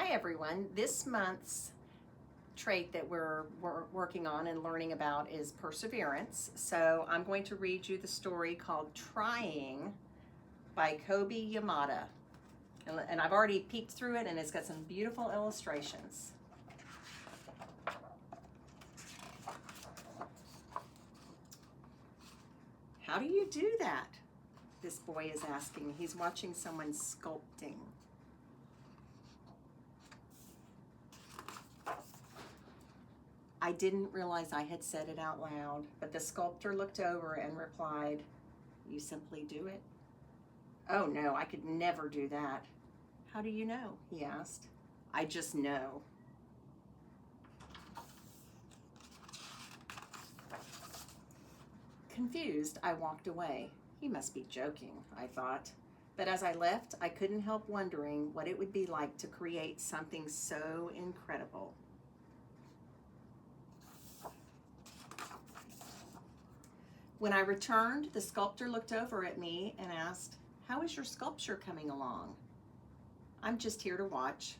Hi everyone. This month's trait that we're working on and learning about is perseverance. So I'm going to read you the story called Trying by Kobe Yamada. And I've already peeked through it and it's got some beautiful illustrations. How do you do that? This boy is asking. He's watching someone sculpting. I didn't realize I had said it out loud, but the sculptor looked over and replied, "You simply do it." "Oh no, I could never do that." "How do you know?" he asked. "I just know." Confused, I walked away. He must be joking, I thought. But as I left, I couldn't help wondering what it would be like to create something so incredible. When I returned, the sculptor looked over at me and asked, "How is your sculpture coming along?" "I'm just here to watch."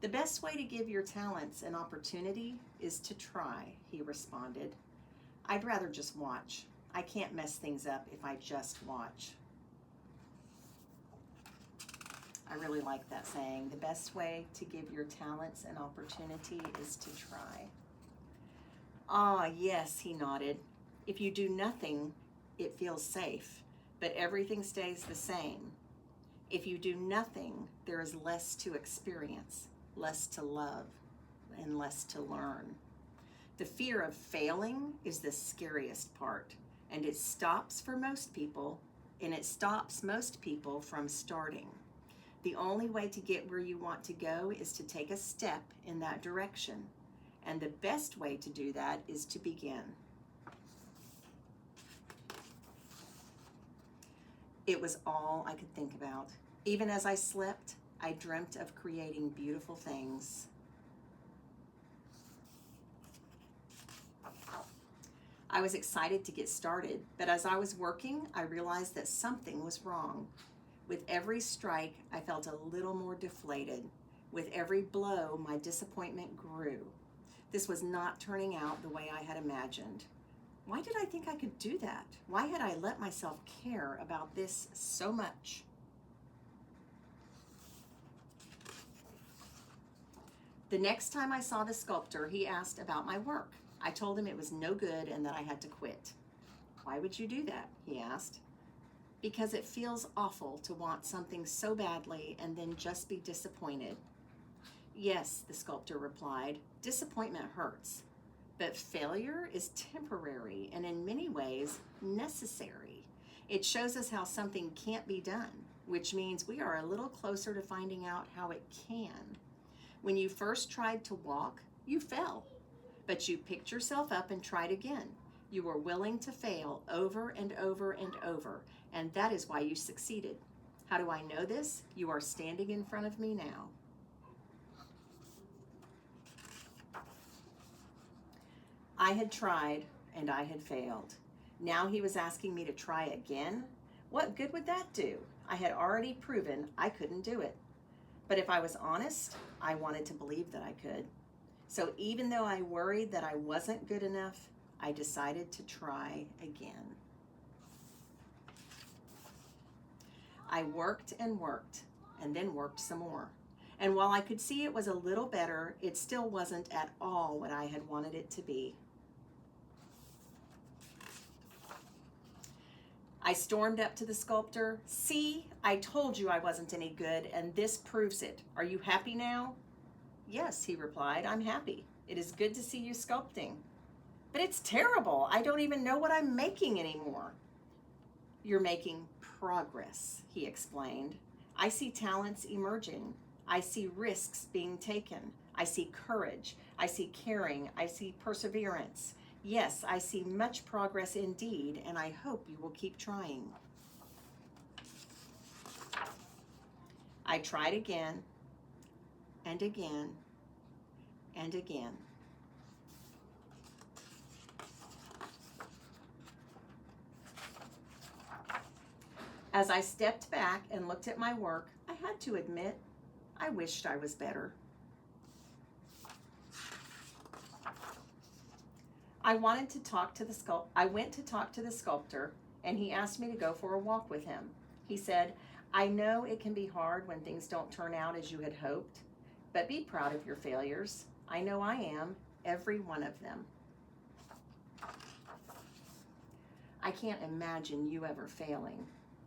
"The best way to give your talents an opportunity is to try," he responded. "I'd rather just watch. I can't mess things up if I just watch." I really like that saying. The best way to give your talents an opportunity is to try. "Ah, yes," he nodded. "If you do nothing, it feels safe, but everything stays the same. If you do nothing, there is less to experience, less to love, and less to learn. The fear of failing is the scariest part, and it stops most people from starting. The only way to get where you want to go is to take a step in that direction, and the best way to do that is to begin." It was all I could think about. Even as I slept, I dreamt of creating beautiful things. I was excited to get started, but as I was working, I realized that something was wrong. With every strike, I felt a little more deflated. With every blow, my disappointment grew. This was not turning out the way I had imagined. Why did I think I could do that? Why had I let myself care about this so much? The next time I saw the sculptor, he asked about my work. I told him it was no good and that I had to quit. "Why would you do that?" he asked. "Because it feels awful to want something so badly and then just be disappointed." "Yes," the sculptor replied, "disappointment hurts. But failure is temporary and in many ways necessary. It shows us how something can't be done, which means we are a little closer to finding out how it can. When you first tried to walk, you fell, but you picked yourself up and tried again. You were willing to fail over and over and over, and that is why you succeeded. How do I know this? You are standing in front of me now." I had tried and I had failed. Now he was asking me to try again? What good would that do? I had already proven I couldn't do it. But if I was honest, I wanted to believe that I could. So even though I worried that I wasn't good enough, I decided to try again. I worked and worked, and then worked some more. And while I could see it was a little better, it still wasn't at all what I had wanted it to be. I stormed up to the sculptor. "See, I told you I wasn't any good, and this proves it. Are you happy now?" "Yes," he replied, "I'm happy. It is good to see you sculpting." "But it's terrible. I don't even know what I'm making anymore." "You're making progress," he explained. "I see talents emerging. I see risks being taken. I see courage. I see caring. I see perseverance. Yes, I see much progress indeed, and I hope you will keep trying." I tried again, and again, and again. As I stepped back and looked at my work, I had to admit I wished I was better. I went to talk to the sculptor, and he asked me to go for a walk with him. He said, I know it can be hard when things don't turn out as you had hoped, but be proud of your failures. I know I am, every one of them. I can't imagine you ever failing.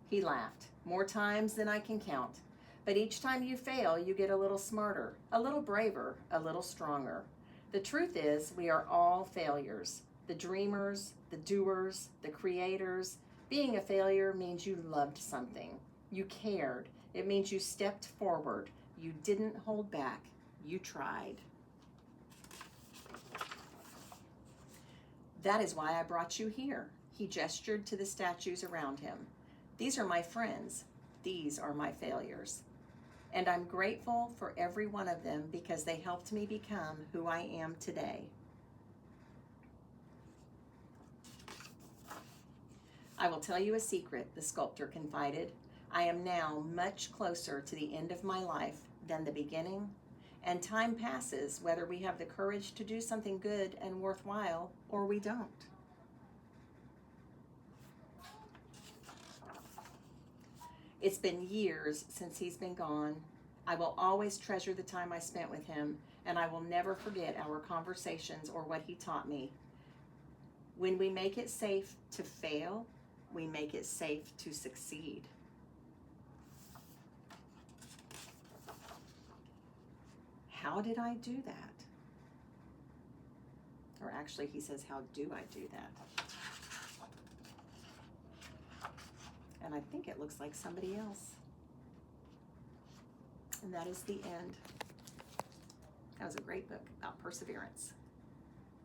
He laughed. More times than I can count. But each time you fail, you get a little smarter, a little braver, a little stronger. The truth is, we are all failures. The dreamers, the doers, the creators. Being a failure means you loved something. You cared. It means you stepped forward. You didn't hold back. You tried. That is why I brought you here. He gestured to the statues around him. These are my friends. These are my failures. And I'm grateful for every one of them because they helped me become who I am today. I will tell you a secret, the sculptor confided. I am now much closer to the end of my life than the beginning, and time passes whether we have the courage to do something good and worthwhile or we don't. It's been years since he's been gone. I will always treasure the time I spent with him, and I will never forget our conversations or what he taught me. When we make it safe to fail, we make it safe to succeed. How did I do that? Or actually, he says, how do I do that? And I think it looks like somebody else. And that is the end. That was a great book about perseverance.